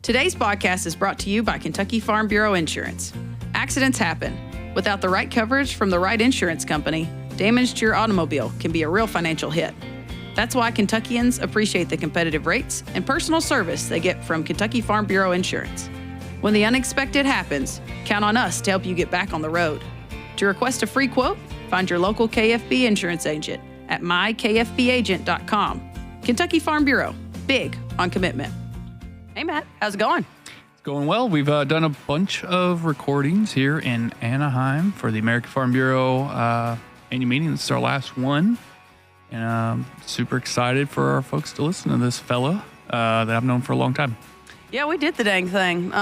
Today's podcast is brought to you by Kentucky Farm Bureau Insurance. Accidents happen. Without the right coverage from the right insurance company, damage to your automobile can be a real financial hit. That's why Kentuckians appreciate the competitive rates and personal service they get from Kentucky Farm Bureau Insurance. When the unexpected happens, count on us to help you get back on the road. To request a free quote, find your local KFB insurance agent at mykfbagent.com. Kentucky Farm Bureau, big on commitment. Hey, Matt, how's it going? It's going well. We've done a bunch of recordings here in Anaheim for the American Farm Bureau annual meeting. This is our last one. And I'm super excited for our folks to listen to this fella that I've known for a long time. Yeah, we did the dang thing.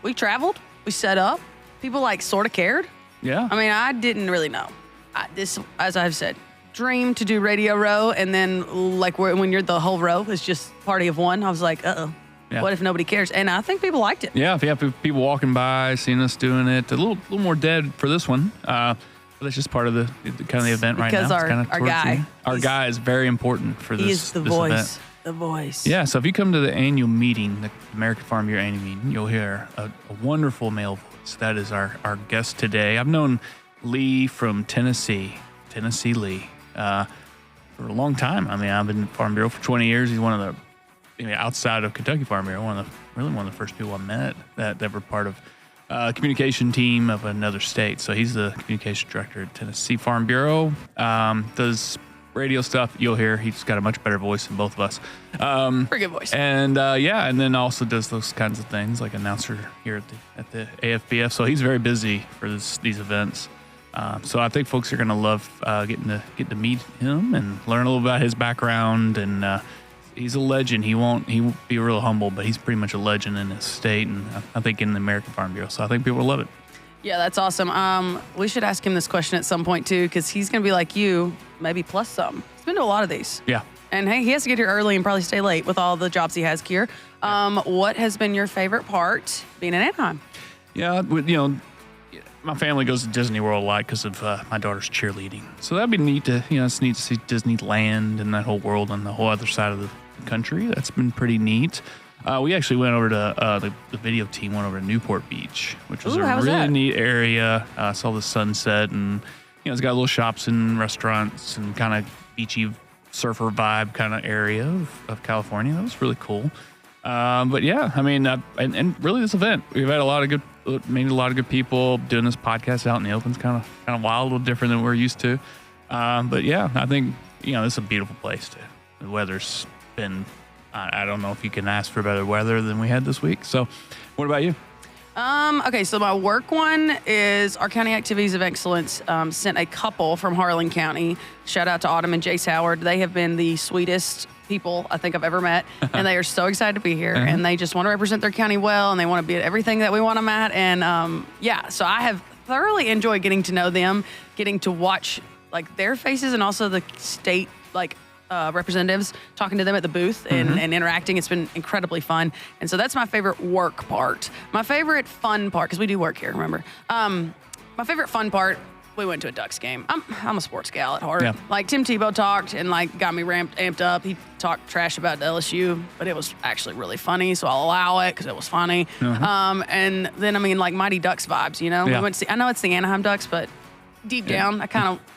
We traveled. We set up. People sort of cared. Yeah. I mean, I didn't really know. As I've said, dream to do Radio Row, and then when you're the whole row is just party of one. I was like, yeah. What if nobody cares? And I think people liked it. Yeah, if you have people walking by, seeing us doing it, a little more dead for this one. But that's just part of the kind of the event right now. Because our guy is very important for this. He's the this voice. Event. The voice. Yeah, so if you come to the annual meeting, the American Farm Bureau annual meeting, you'll hear a wonderful male voice. That is our guest today. I've known Lee from Tennessee Lee, for a long time. I mean, I've been in Farm Bureau for 20 years. He's one of the, outside of Kentucky Farm Bureau, one of the first people I met that were part of a communication team of another state. So he's the communication director at Tennessee Farm Bureau. Does radio stuff. You'll hear he's got a much better voice than both of us. Pretty good voice. And and then also does those kinds of things like announcer here at the AFBF. So he's very busy for these events. So I think folks are going to love getting to meet him and learn a little about his background. And he's a legend. He won't be real humble, but he's pretty much a legend in his state, and I think in the American Farm Bureau. So I think people will love it. Yeah, that's awesome. We should ask him this question at some point too, because he's going to be like you, maybe plus some. He's been to a lot of these. Yeah. And hey, he has to get here early and probably stay late with all the jobs he has here. What has been your favorite part being in Anaheim? Yeah, my family goes to Disney World a lot because of my daughter's cheerleading. So that'd be neat to, it's neat to see Disneyland and that whole world on the whole other side of the country. That's been pretty neat. We actually went over to, the video team went over to Newport Beach, which was really neat area. Saw the sunset, and, it's got little shops and restaurants and kind of beachy surfer vibe kind of area of California. That was really cool. But yeah, I mean, and really this event, we've had a lot of good people doing this podcast out in the open. It's kind of wild, a little different than we're used to. But yeah, I think, this is a beautiful place too. The weather's been, I don't know if you can ask for better weather than we had this week. So what about you? Okay, so my work one is our County Activities of Excellence sent a couple from Harlan County. Shout out to Autumn and Jace Howard. They have been the sweetest people I think I've ever met, and they are so excited to be here, and they just want to represent their county well, and they want to be at everything that we want them at, and so I have thoroughly enjoyed getting to know them, getting to watch their faces, and also the state representatives, talking to them at the booth and interacting. It's been incredibly fun, and so that's my favorite work part. My favorite fun part, because we do work here, remember, my favorite fun part, we went to a Ducks game. I'm a sports gal at heart. Yeah. Tim Tebow talked and got me amped up. He talked trash about the LSU, but it was actually really funny, so I'll allow it because it was funny. And then Mighty Ducks vibes. Yeah. We went to I know it's the Anaheim Ducks, but deep down,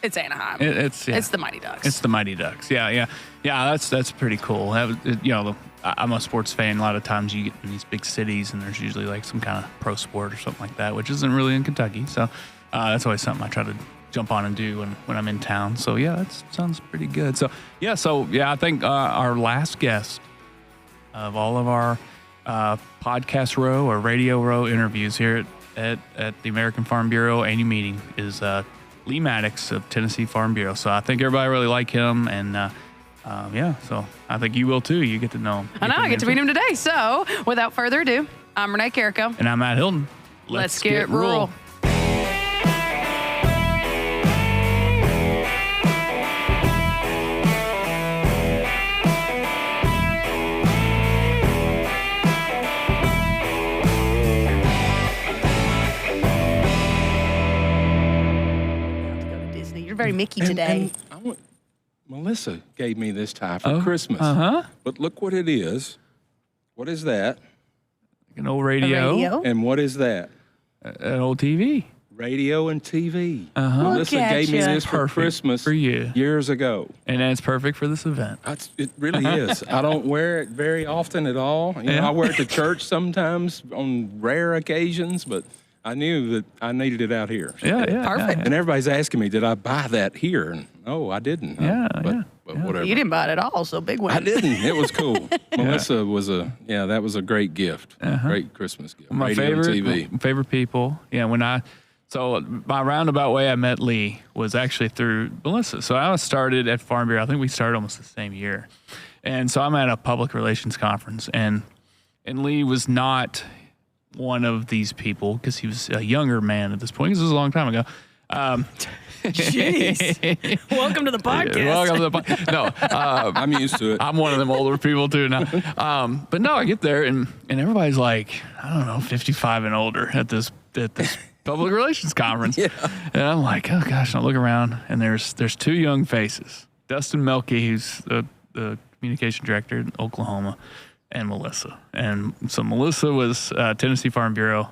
it's Anaheim. It's the Mighty Ducks. It's the Mighty Ducks. Yeah. That's pretty cool. I'm a sports fan. A lot of times you get in these big cities, and there's usually some kind of pro sport or something like that, which isn't really in Kentucky. So. That's always something I try to jump on and do when I'm in town. So, yeah, that sounds pretty good. So, I think our last guest of all of our podcast row or radio row interviews here at the American Farm Bureau annual meeting is Lee Maddox of Tennessee Farm Bureau. So I think everybody really like him, and so I think you will too. You get to know him. I know, I get to meet him today. So without further ado, I'm Renee Carrico. And I'm Matt Hilton. Let's get rural. Very Mickey today. Melissa gave me this tie for Christmas. But look what it is. What is that? an old radio. And what is that? An old TV. Radio and TV. Uh-huh. Melissa gave me this for Perfect Christmas for you. years ago. And it's perfect for this event. It really is. I don't wear it very often at all. You know, I wear it to church sometimes on rare occasions, but I knew that I needed it out here. Yeah. Perfect. And everybody's asking me, did I buy that here? And no, I didn't. But whatever. You didn't buy it at all, so big win. I didn't. It was cool. Melissa was that was a great gift. Great Christmas gift. My Radio and TV. my favorite people. Yeah, so my roundabout way I met Lee was actually through Melissa. So I started at Farm Bureau. I think we started almost the same year. And so I'm at a public relations conference, and Lee was not one of these people because he was a younger man at this point. This was a long time ago. Jeez. Welcome to the podcast. Welcome to the podcast. No, I'm used to it. I'm one of them older people too now. But no, I get there and everybody's like, I don't know, 55 and older at this public relations conference. And I'm like, oh gosh, and I look around and there's two young faces. Dustin Melke, who's the communication director in Oklahoma, and Melissa. And so Melissa was Tennessee Farm Bureau.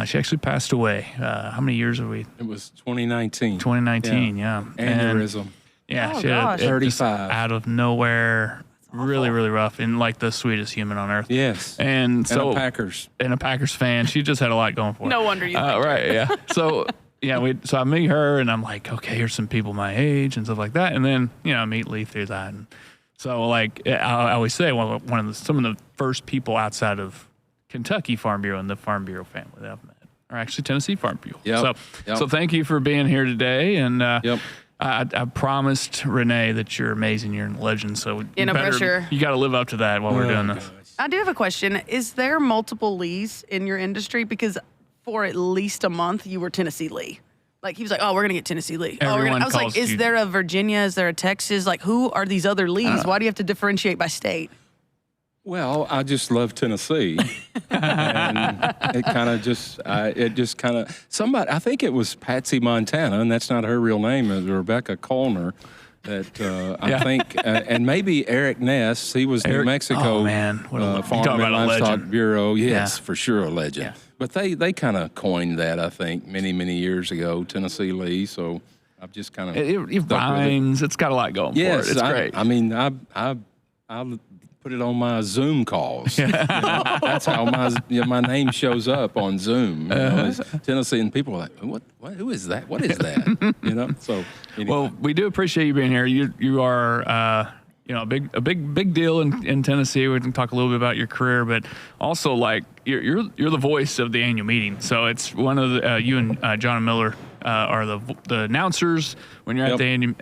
She actually passed away. How many years have we? It was 2019. 2019, yeah. Aneurysm. Oh, she had gosh. 35. out of nowhere. Really, really rough, and like the sweetest human on earth. Yes. And so a Packers. And a Packers fan. She just had a lot going for her. No wonder you think right, yeah. So so I meet her and I'm like, okay, here's some people my age and stuff like that. And then, I meet Lee through that. And so like I always say, some of the first people outside of Kentucky Farm Bureau and the Farm Bureau family that I've met are actually Tennessee Farm Bureau. So thank you for being here today. And I promised Renee that you're amazing. You're a legend. So no pressure. You got to live up to that while we're doing this. I do have a question. Is there multiple Lees in your industry? Because for at least a month, you were Tennessee Lee. Like, he was like, oh, we're going to get Tennessee Lee. Everyone I was like, is there a Virginia? Is there a Texas? Like, who are these other Lees? Why do you have to differentiate by state? Well, I just love Tennessee. And it kind of somebody, I think it was Patsy Montana, and that's not her real name, it was Rebecca Colner. That I think, and maybe Eric Ness, he was New Mexico. Oh, man. Farm and Livestock Bureau. Yes, for sure, a legend. Yeah. But they kind of coined that, I think, many, many years ago, Tennessee Lee. So I've just kind of it rhymes. It's got a lot going for it. It's great. I mean, I put it on my Zoom calls. That's how my name shows up on Zoom. It's Tennessee, and people are like, what? Who is that? What is that? So anyway. Well, we do appreciate you being here. You are a big deal in Tennessee. We can talk a little bit about your career, but also like you're the voice of the annual meeting. So it's one of the you and John and Miller are the announcers when you're at the annual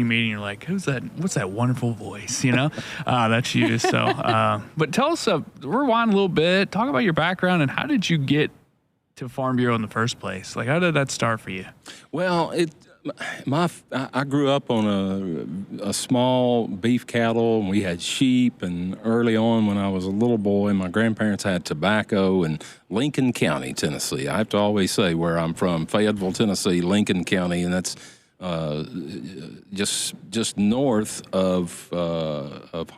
meeting. You're like, who's that? What's that wonderful voice? That's you. So, but tell us, rewind a little bit. Talk about your background and how did you get to Farm Bureau in the first place? Like, how did that start for you? Well, I grew up on a small beef cattle, and we had sheep. And early on, when I was a little boy, my grandparents had tobacco in Lincoln County, Tennessee. I have to always say where I'm from, Fayetteville, Tennessee, Lincoln County, and that's just north of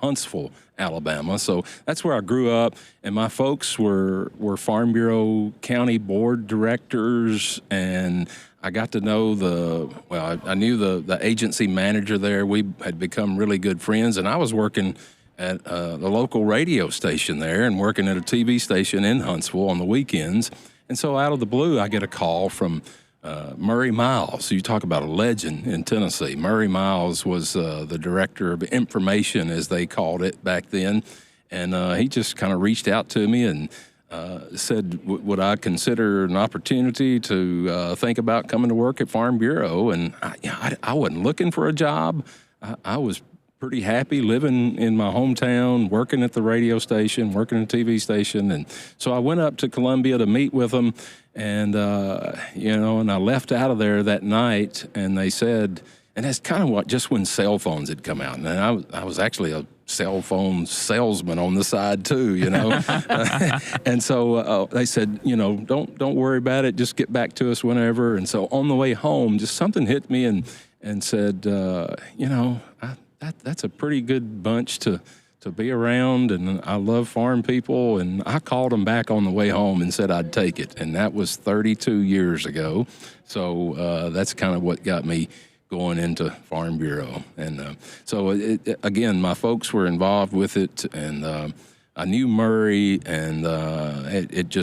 Huntsville, Alabama. So that's where I grew up, and my folks were Farm Bureau County Board directors, and I got to know I knew the agency manager there. We had become really good friends, and I was working at the local radio station there and working at a TV station in Huntsville on the weekends. And so out of the blue, I get a call from Murray Miles. You talk about a legend in Tennessee. Murray Miles was the director of information, as they called it back then. And he just kind of reached out to me and said, would I consider an opportunity to think about coming to work at Farm Bureau? And I wasn't looking for a job. I was pretty happy living in my hometown, working at the radio station, working at the TV station. And so I went up to Columbia to meet with them. And, and I left out of there that night, and they said, and that's kind of just when cell phones had come out. And I was actually a cell phone salesman on the side too, and so they said, don't worry about it. Just get back to us whenever. And so on the way home, just something hit me and said, that's a pretty good bunch to to be around, and I love farm people. And I called them back on the way home and said I'd take it, and that was 32 years ago. So that's kind of what got me going into Farm Bureau. And so again, my folks were involved with it, and I knew Murray, and it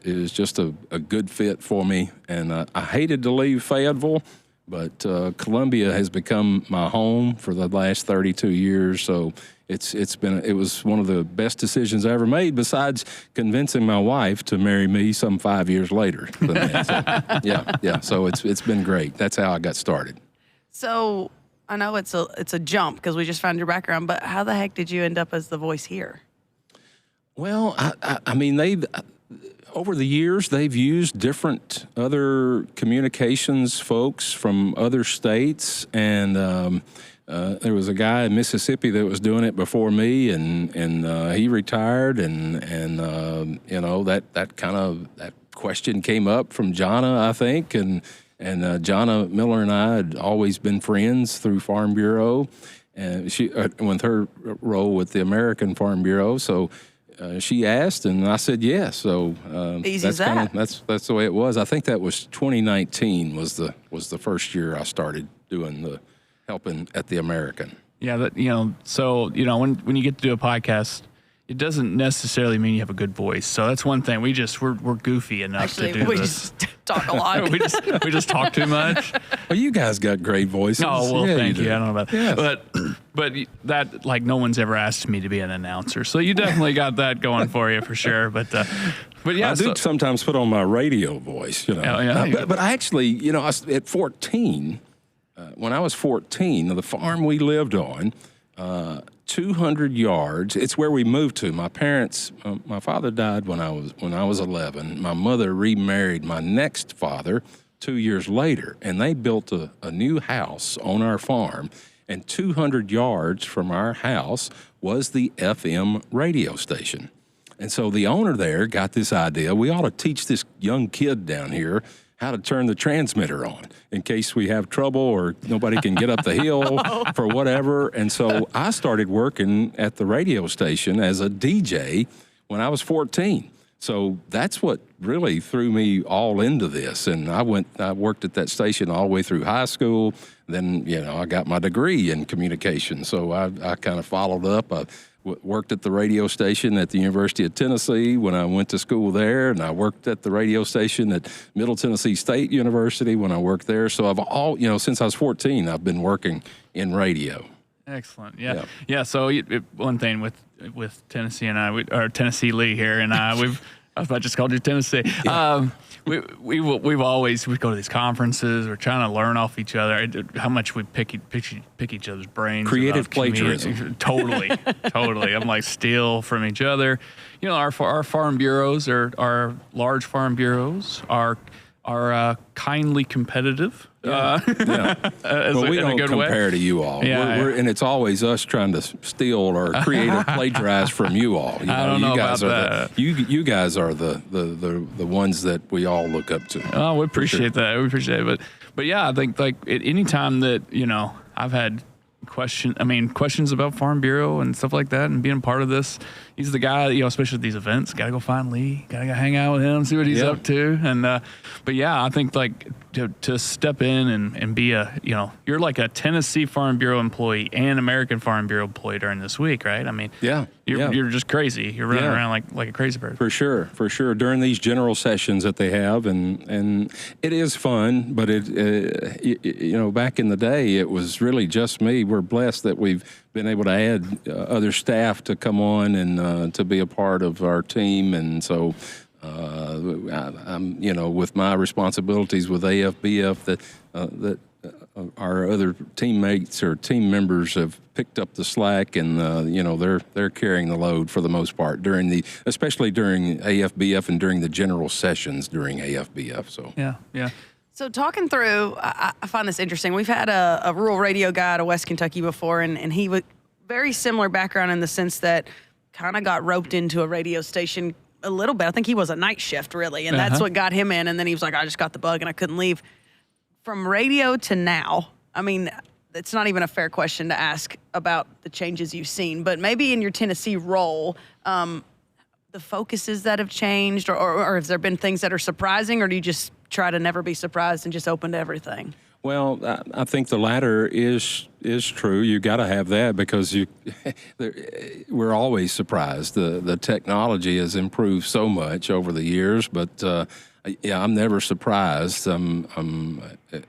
was just a good fit for me. And I hated to leave Fayetteville, but Columbia has become my home for the last 32 years. So it was one of the best decisions I ever made, besides convincing my wife to marry me some 5 years later. So, yeah. So it's been great. That's how I got started. So I know it's a jump because we just found your background, but how the heck did you end up as the voice here? Well, I mean, over the years, they've used different other communications folks from other states, and there was a guy in Mississippi that was doing it before me, and he retired, and that question came up from Jonna, I think, and Jonna Miller and I had always been friends through Farm Bureau, and she with her role with the American Farm Bureau, so. She asked, and I said yes. So easy as that. That's the way it was. I think that was 2019 was the first year I started doing the helping at the American. Yeah, when you get to do a podcast, it doesn't necessarily mean you have a good voice. So that's one thing. We're goofy enough to do we this. Just talk a lot. we just talk too much. Well, you guys got great voices. Oh, well, thank you. I don't know about that. Yes. But that, like, no one's ever asked me to be an announcer. So you definitely got that going for you for sure. But yeah. I do sometimes put on my radio voice, But I actually, at 14, when I was 14, the farm we lived on, 200 yards. It's where we moved to. My parents, my father died when I was 11. My mother remarried my next father 2 years later, and they built a new house on our farm. And 200 yards from our house was the FM radio station. And so the owner there got this idea, we ought to teach this young kid down here how to turn the transmitter on in case we have trouble or nobody can get up the hill for whatever. And so I started working at the radio station as a DJ when I was 14. So that's what really threw me all into this. And I worked at that station all the way through high school. Then, I got my degree in communication. So I kind of followed up. I worked at the radio station at the University of Tennessee when I went to school there, and I worked at the radio station at Middle Tennessee State University when I worked there. So I've since I was 14, I've been working in radio. Excellent. Yeah. So one thing with Tennessee and I, or Tennessee Lee here, and I just called you Tennessee. Yeah. We go to these conferences. We're trying to learn off each other. How much we pick each other's brains. Creative plagiarism. Totally. I'm like steal from each other. Our farm bureaus our large farm bureaus are kindly competitive. Well, we don't compare to you all. Yeah, and it's always us trying to steal or creative plagiarize from you all. I don't know about that. You guys are the ones that we all look up to. Oh, we appreciate that. We appreciate it. But yeah, I think like at any time that I've had questions about Farm Bureau and stuff like that, and being part of this. He's the guy, especially at these events. Got to go find Lee. Got to go hang out with him, see what he's up to. And but yeah, I think like to step in and be you're like a Tennessee Farm Bureau employee and American Farm Bureau employee during this week, right? I mean, you're just crazy. You're running around like a crazy person. For sure. During these general sessions that they have, and it is fun, but back in the day, it was really just me. We're blessed that we've been able to add other staff to come on and to be a part of our team, and so I'm with my responsibilities with AFBF that our other teammates or team members have picked up the slack, and they're carrying the load for the most part especially during AFBF and during the general sessions during AFBF. So yeah. So talking through, I find this interesting. We've had a rural radio guy out of West Kentucky before, and he was very similar background in the sense that kind of got roped into a radio station a little bit. I think he was a night shift, really, and that's what got him in. And then he was like, I just got the bug and I couldn't leave. From radio to now, I mean, it's not even a fair question to ask about the changes you've seen, but maybe in your Tennessee role, the focuses that have changed, or has there been things that are surprising, or do you just try to never be surprised and just open to everything? Well, I think the latter is true. You got to have that because we're always surprised. The technology has improved so much over the years, but yeah, I'm never surprised. I'm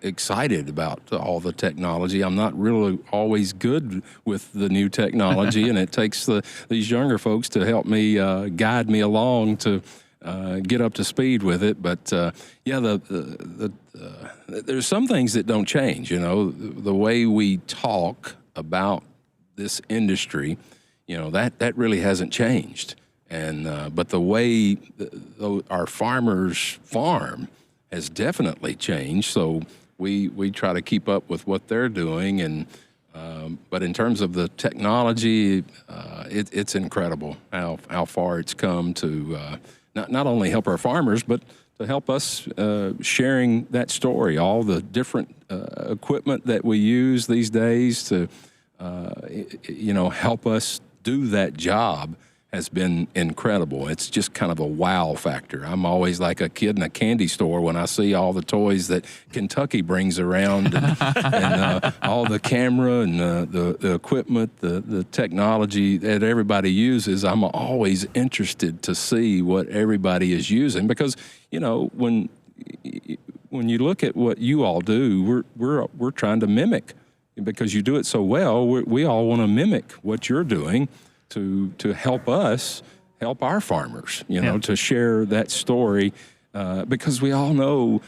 excited about all the technology. I'm not really always good with the new technology, and it takes these younger folks to help me guide me along to get up to speed with it. But yeah, there's some things that don't change. You know, the way we talk about this industry, you know, that really hasn't changed. And but the way our farmers farm has definitely changed. So we try to keep up with what they're doing. And but in terms of the technology, it's incredible how far it's come to not only help our farmers, but to help us sharing that story, all the different equipment that we use these days to, help us do that job has been incredible. It's just kind of a wow factor. I'm always like a kid in a candy store when I see all the toys that Kentucky brings around and all the camera and the equipment, the technology that everybody uses. I'm always interested to see what everybody is using because, you know, when you look at what you all do, we're trying to mimic because you do it so well. We all want to mimic what you're doing to help us help our farmers, to share that story because we all know,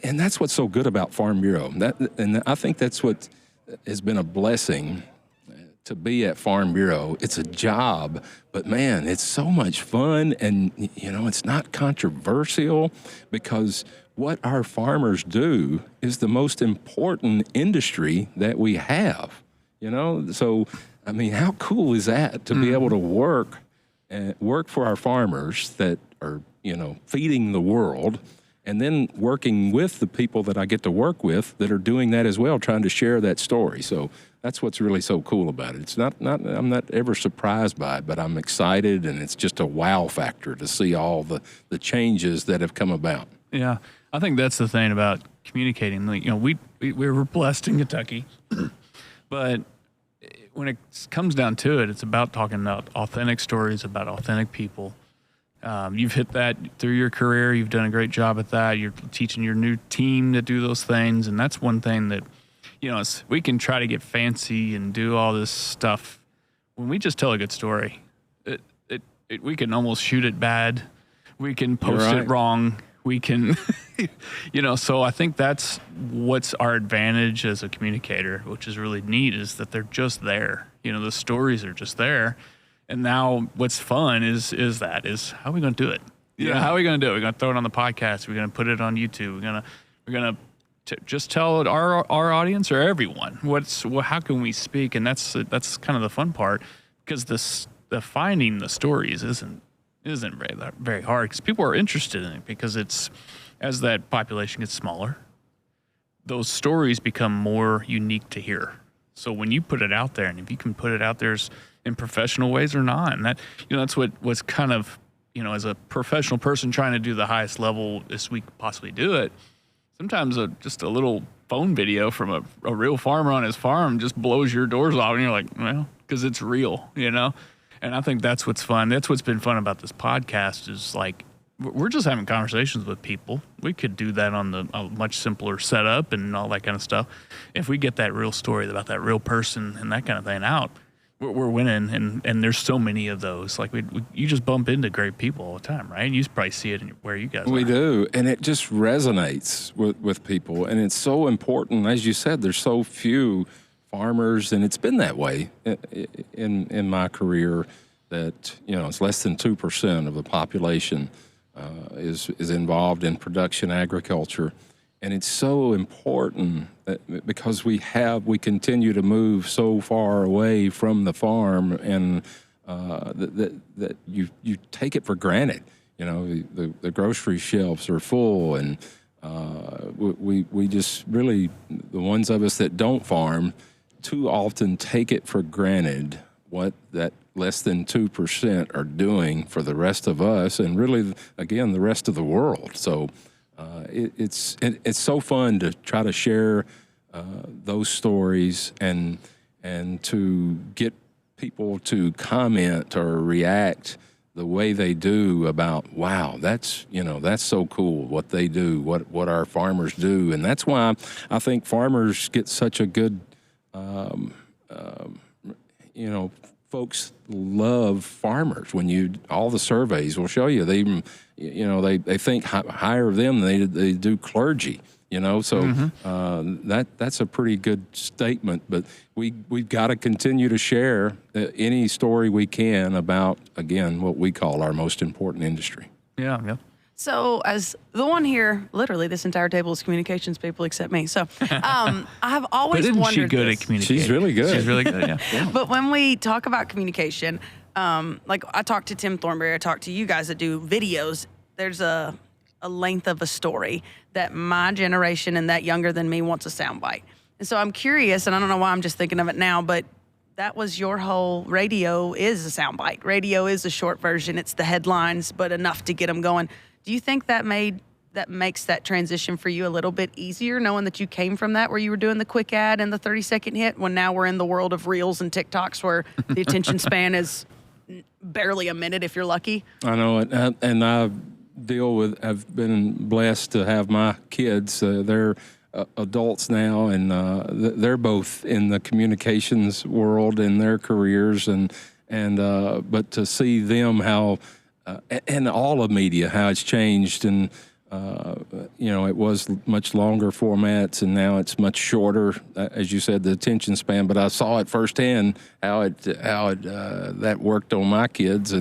and that's what's so good about Farm Bureau. And I think that's what has been a blessing to be at Farm Bureau. It's a job, but man, it's so much fun, and it's not controversial because what our farmers do is the most important industry that we have. So I mean, how cool is that to be able to work for our farmers that are, feeding the world, and then working with the people that I get to work with that are doing that as well, trying to share that story. So that's what's really so cool about it. It's not I'm not ever surprised by it, but I'm excited, and it's just a wow factor to see all the changes that have come about. Yeah, I think that's the thing about communicating. We were blessed in Kentucky, but when it comes down to it, it's about talking about authentic stories, about authentic people. You've hit that through your career. You've done a great job at that. You're teaching your new team to do those things. And that's one thing that, we can try to get fancy and do all this stuff. When we just tell a good story, we can almost shoot it bad. We can post it wrong. We can, so I think that's what's our advantage as a communicator, which is really neat, is that they're just there. The stories are just there. And now what's fun is how are we going to do it? How are we going to do it? We're going to throw it on the podcast. We're going to put it on YouTube. We're going to just tell our audience or everyone how can we speak? And that's kind of the fun part, because the finding the stories isn't very hard, because people are interested in it, because as that population gets smaller, those stories become more unique to hear. So when you put it out there, and if you can put it out there in professional ways or not, and that that's what was kind of as a professional person trying to do the highest level as we could possibly do it, sometimes just a little phone video from a real farmer on his farm just blows your doors off, and you're like, well, because it's real, And I think that's what's fun. That's what's been fun about this podcast, is like we're just having conversations with people. We could do that on a much simpler setup and all that kind of stuff. If we get that real story about that real person and that kind of thing out, we're winning. And there's so many of those. Like you just bump into great people all the time, right? You probably see it where you guys are. We do, and it just resonates with people. And it's so important. As you said, there's so few farmers, and it's been that way in my career, that it's less than 2% of the population is involved in production agriculture, and it's so important because we continue to move so far away from the farm, and that you take it for granted. The grocery shelves are full, and we just really, the ones of us that don't farm, too often take it for granted what that less than 2% are doing for the rest of us, and really, again, the rest of the world. So it's so fun to try to share those stories and to get people to comment or react the way they do about, wow, that's so cool what they do, what our farmers do. And that's why I think farmers get such a good, folks love farmers. When all the surveys will show you, they think higher of them than they do clergy. So that's a pretty good statement. But we've got to continue to share any story we can about, again, what we call our most important industry. Yeah. So as the one here, literally this entire table is communications people except me. So I have always But isn't wondered she good this. at communicating? She's really good. She's really good, yeah. But when we talk about communication, like I talked to Tim Thornberry, I talked to you guys that do videos. There's a length of a story that my generation and that younger than me wants a soundbite. And so I'm curious, and I don't know why I'm just thinking of it now, but that was your whole radio is a soundbite. Radio is a short version. It's the headlines, but enough to get them going. Do you think that makes that transition for you a little bit easier, knowing that you came from that, where you were doing the quick ad and the 30-second hit, when now we're in the world of Reels and TikToks where the attention span is barely a minute if you're lucky? I know it, and I've been blessed to have my kids. They're adults now, and they're both in the communications world in their careers, but to see them how and all of media, how it's changed, and it was much longer formats, and now it's much shorter. As you said, the attention span. But I saw it firsthand how that worked on my kids,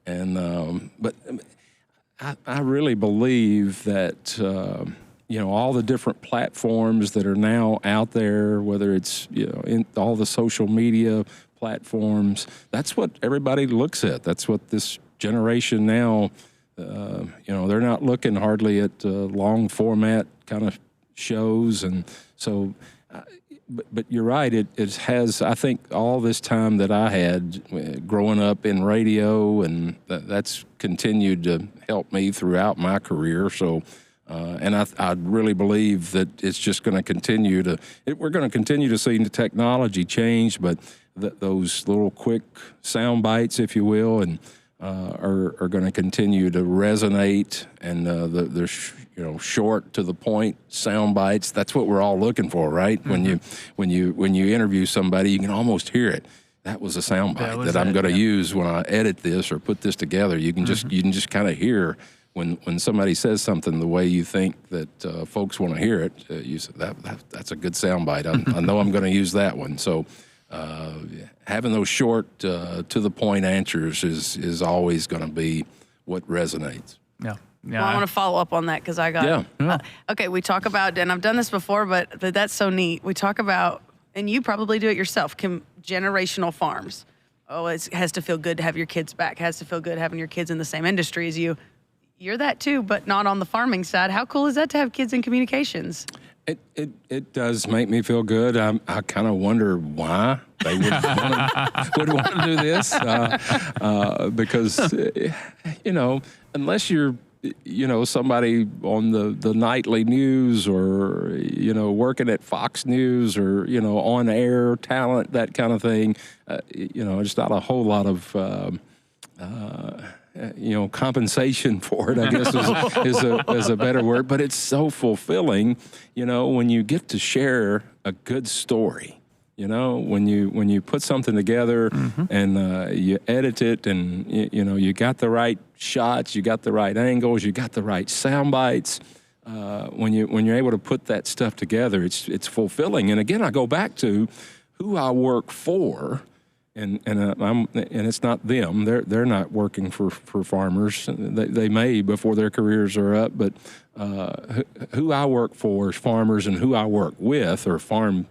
but I really believe that all the different platforms that are now out there, whether it's in all the social media platforms, that's what everybody looks at. That's what this generation now, they're not looking hardly at long format kind of shows. And so, but you're right, it has, I think, all this time that I had growing up in radio, and that's continued to help me throughout my career. So, and I really believe that it's just going to continue we're going to continue to see the technology change, but those little quick sound bites, if you will, and are going to continue to resonate, and the short to the point sound bites. That's what we're all looking for, right? Mm-hmm. When you interview somebody, you can almost hear it. That was a sound bite that I'm going to use when I edit this or put this together. You can just kind of hear when somebody says something the way you think that folks want to hear it. You say that's a good sound bite. I know I'm going to use that one. So. Having those short, to the point answers is always going to be what resonates. Yeah. Well, I want to follow up on that because I got. Yeah. Okay, we talk about, and I've done this before, but that's so neat. We talk about, and you probably do it yourself, generational farms. Oh, it has to feel good to have your kids back. It has to feel good having your kids in the same industry as you. You're that too, but not on the farming side. How cool is that to have kids in communications? It does make me feel good. I kind of wonder why they would want to do this, because unless you're somebody on the nightly news, or working at Fox News, or on air talent, that kind of thing, there's not a whole lot of compensation for it, I guess is a better word, but it's so fulfilling, when you get to share a good story, when you put something together, mm-hmm. and you edit it, and you got the right shots, you got the right angles, you got the right sound bites. When you're able to put that stuff together, it's fulfilling. And again, I go back to who I work for. And it's not them. They're not working for farmers. They may before their careers are up. But who I work for is farmers, and who I work with are farm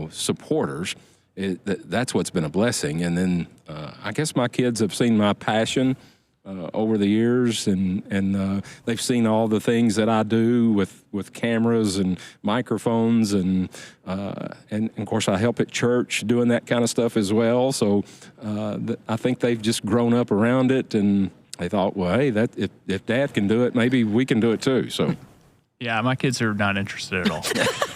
supporters. That's what's been a blessing. And then I guess my kids have seen my passion over the years, and they've seen all the things that I do with cameras and microphones, and of course I help at church doing that kind of stuff as well. So I think they've just grown up around it, and they thought, well, hey, that if Dad can do it, maybe we can do it too. So. Yeah, my kids are not interested at all.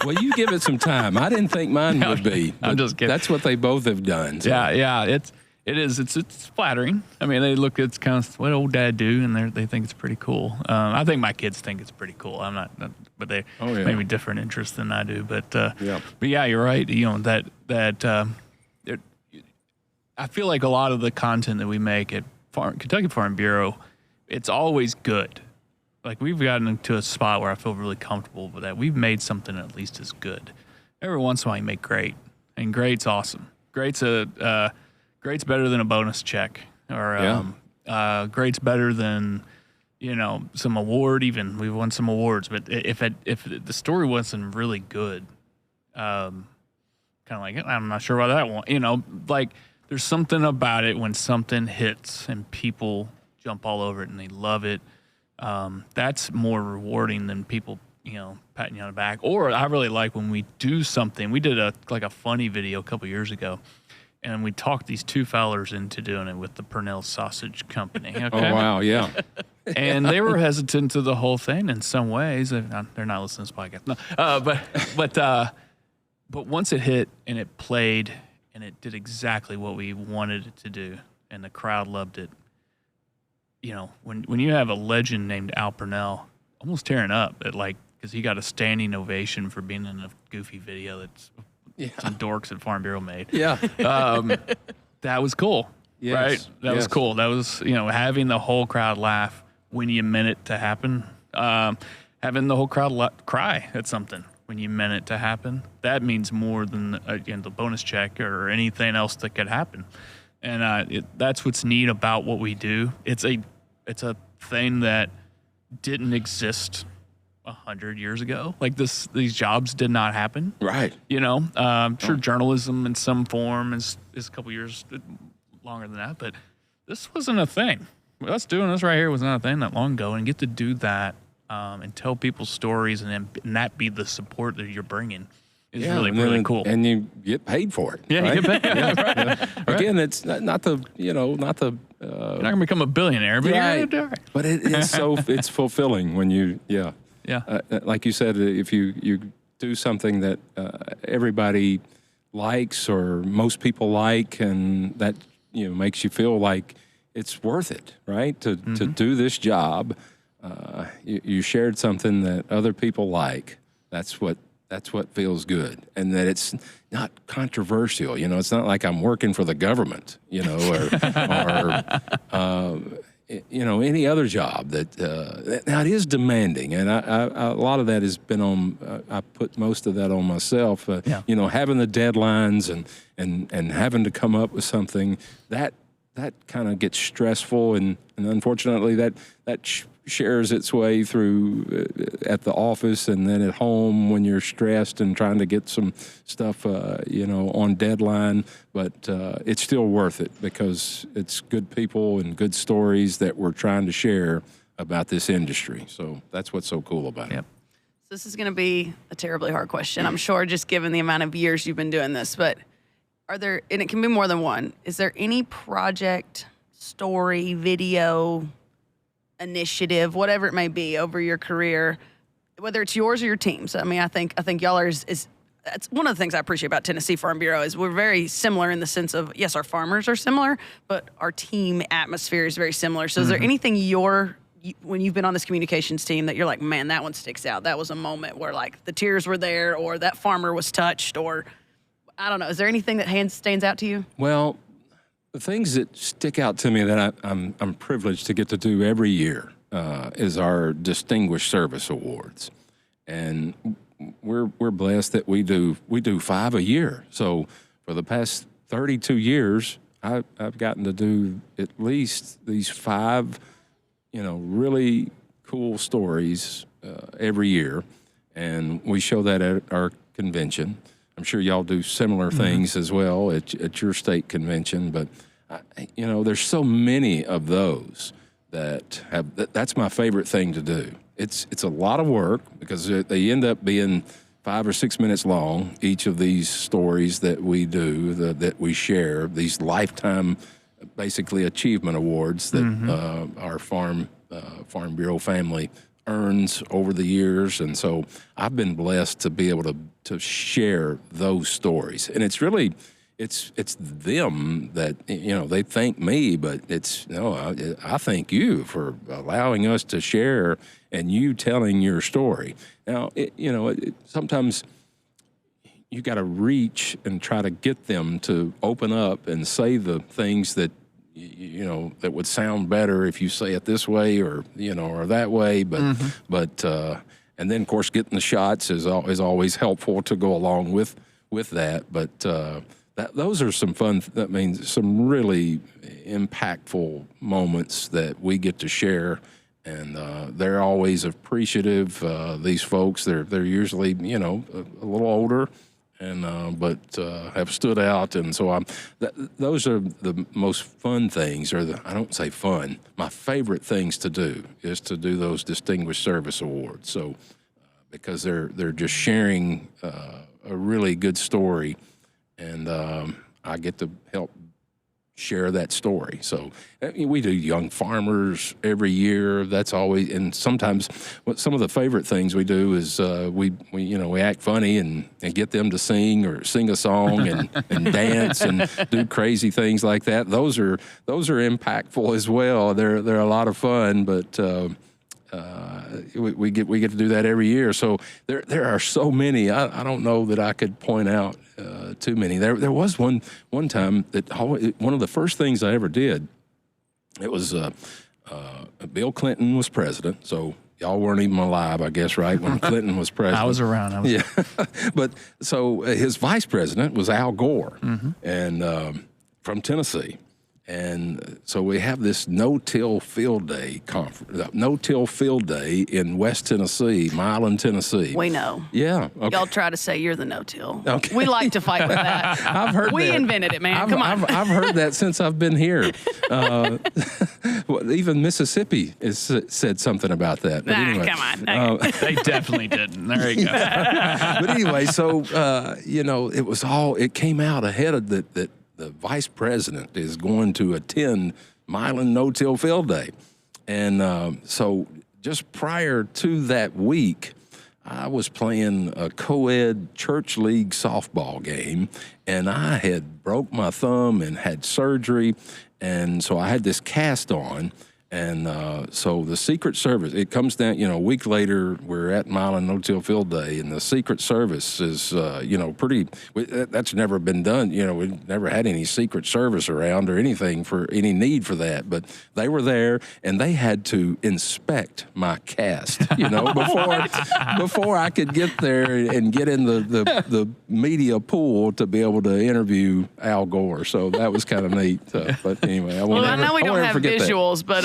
Well, you give it some time. I didn't think mine would be. I'm just kidding. That's what they both have done. So. Yeah, it's flattering. I mean, they look, it's kind of what old Dad do, and they think it's pretty cool. I think my kids think it's pretty cool. I'm not but they maybe different interests than I do. But yeah, you're right. You know I feel like a lot of the content that we make at Kentucky Farm Bureau, it's always good. Like, we've gotten into a spot where I feel really comfortable with that. We've made something at least as good. Every once in a while, you make great, and great's awesome. Great's better than a bonus check, or great's better than some award. Even we've won some awards, but if the story wasn't really good, kind of like, I'm not sure why that one. Like, there's something about it when something hits and people jump all over it and they love it. That's more rewarding than people, patting you on the back. Or I really like when we do something. We did a funny video a couple years ago, and we talked these two fellers into doing it with the Purnell Sausage Company. Okay? Oh, wow, yeah. And they were hesitant to the whole thing in some ways. They're not listening to this podcast. No. But once it hit and it played and it did exactly what we wanted it to do, and the crowd loved it. When you have a legend named Al Purnell almost tearing up because he got a standing ovation for being in a goofy video that's some dorks at Farm Bureau made. Yeah. That was cool. Yes. Right? That was cool. That was, having the whole crowd laugh when you meant it to happen. Having the whole crowd cry at something when you meant it to happen. That means more than the bonus check or anything else that could happen. And that's what's neat about what we do. It's a thing that didn't exist 100 years ago. Like these jobs did not happen. Right. Sure, journalism in some form is a couple years longer than that, but this wasn't a thing. Us doing this right here was not a thing that long ago, and get to do that and tell people stories, and that be the support that you're bringing. Is really cool, and you get paid for it. Yeah, right? you get paid. Yeah. Again, it's not the. You're not gonna become a billionaire, but right. You're gonna do it. But it is it's fulfilling when you like you said, if you do something that everybody likes or most people like, and that makes you feel like it's worth it, right? To do this job, you shared something that other people like. That's what feels good, and that it's not controversial. It's not like I'm working for the government, or any other job that now it is demanding, and a lot of that has been on. I put most of that on myself. Having the deadlines and having to come up with something that kind of gets stressful, and unfortunately that shares its way through at the office and then at home when you're stressed and trying to get some stuff, on deadline. But it's still worth it because it's good people and good stories that we're trying to share about this industry. So that's what's so cool about it. So this is going to be a terribly hard question, I'm sure, just given the amount of years you've been doing this. But are there, and it can be more than one, is there any project, story, video, initiative, whatever it may be, over your career, whether it's yours or your team's? I mean, I think y'all are that's one of the things I appreciate about Tennessee Farm Bureau is we're very similar in the sense of, yes, our farmers are similar, but our team atmosphere is very similar. So is there anything when you've been on this communications team that you're like, man, that one sticks out? That was a moment where like the tears were there, or that farmer was touched, or I don't know. Is there anything that stands out to you? Well, the things that stick out to me that I'm privileged to get to do every year is our Distinguished Service Awards, and we're blessed that we do 5 a year. So for the past 32 years, I've gotten to do at least these 5, really cool stories every year, and we show that at our convention. I'm sure y'all do similar things as well at your state convention, but there's so many of those that have that's my favorite thing to do. It's a lot of work because they end up being 5 or 6 minutes long, each of these stories that we do, that we share, these lifetime, basically, achievement awards that our Farm Bureau family earns over the years. And so I've been blessed to be able to share those stories. And it's really, it's them that, they thank me, but I thank you for allowing us to share and you telling your story. Now, sometimes you got to reach and try to get them to open up and say the things that, that would sound better if you say it this way or that way. But and then, of course, getting the shots is always helpful to go along with that. But those are some fun, some really impactful moments that we get to share. And they're always appreciative. These folks, they're usually, a little older, and but have stood out. And so those are the most fun things, I don't say fun. My favorite things to do is to do those Distinguished Service Awards. So because they're just sharing a really good story, and I get to help share that story. So we do young farmers every year. That's always, and sometimes some of the favorite things we do is we act funny and get them to sing a song and dance and do crazy things like that. Those are impactful as well. They're a lot of fun, but we get to do that every year. So there are so many. I don't know that I could point out too many. There was one time that one of the first things I ever did. It was Bill Clinton was president. So y'all weren't even alive, I guess, right, when Clinton was president. I was around. Yeah, but so his vice president was Al Gore, and from Tennessee. And so we have this no-till field day conference, no-till field day in West Tennessee, Milan, Tennessee. We know. Yeah. Okay. Y'all try to say you're the no-till. Okay. We like to fight with that. I've heard we that. invented it, man. Come on. I've heard that since I've been here. Even Mississippi has said something about that. But anyway, come on. They definitely didn't. There you go. But anyway, so, it came out ahead of that the vice president is going to attend Milan No-Till Field Day. And so just prior to that week, I was playing a co-ed church league softball game, and I had broke my thumb and had surgery, and so I had this cast on. And so the Secret Service, it comes down, a week later, we're at Milan No-Till Field Day, and the Secret Service is, that's never been done. We've never had any Secret Service around or anything for any need for that. But they were there, and they had to inspect my cast, before I could get there and get in the media pool to be able to interview Al Gore. So that was kind of neat. But anyway, I know we don't have visuals, but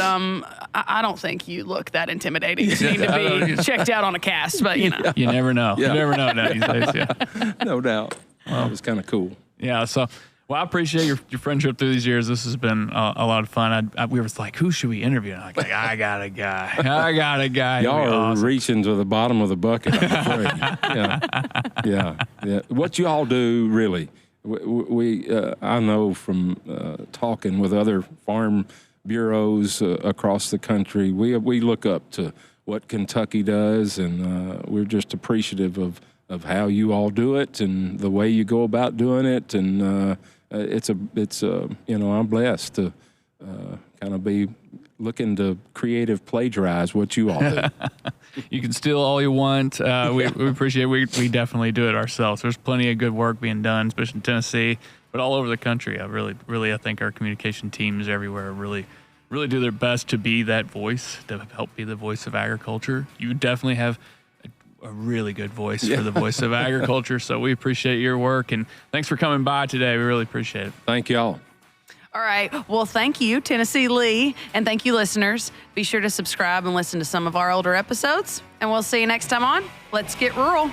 I don't think you look that intimidating. You need to be checked out on a cast, but You never know. Yeah. You never know now these days. Yeah. No doubt. It was kind of cool. Yeah. So, I appreciate your friendship through these years. This has been a lot of fun. We were like, who should we interview? And I'm like, I got a guy. Y'all are reaching to the bottom of the bucket, I'm afraid. Yeah. What you all do, really, I know from talking with other farm bureaus across the country, we look up to what Kentucky does, and we're just appreciative of how you all do it and the way you go about doing it. And I'm blessed to kind of be looking to creative plagiarize what you all do. You can steal all you want. We appreciate it. We definitely do it ourselves. There's plenty of good work being done, especially in Tennessee, but all over the country. I think our communication teams everywhere really do their best to be that voice, to help be the voice of agriculture. You definitely have a really good voice for the voice of agriculture, so we appreciate your work, and thanks for coming by today. We really appreciate it. Thank y'all. All right. Well, thank you, Tennessee Lee, and thank you, listeners. Be sure to subscribe and listen to some of our older episodes, and we'll see you next time on Let's Get Rural.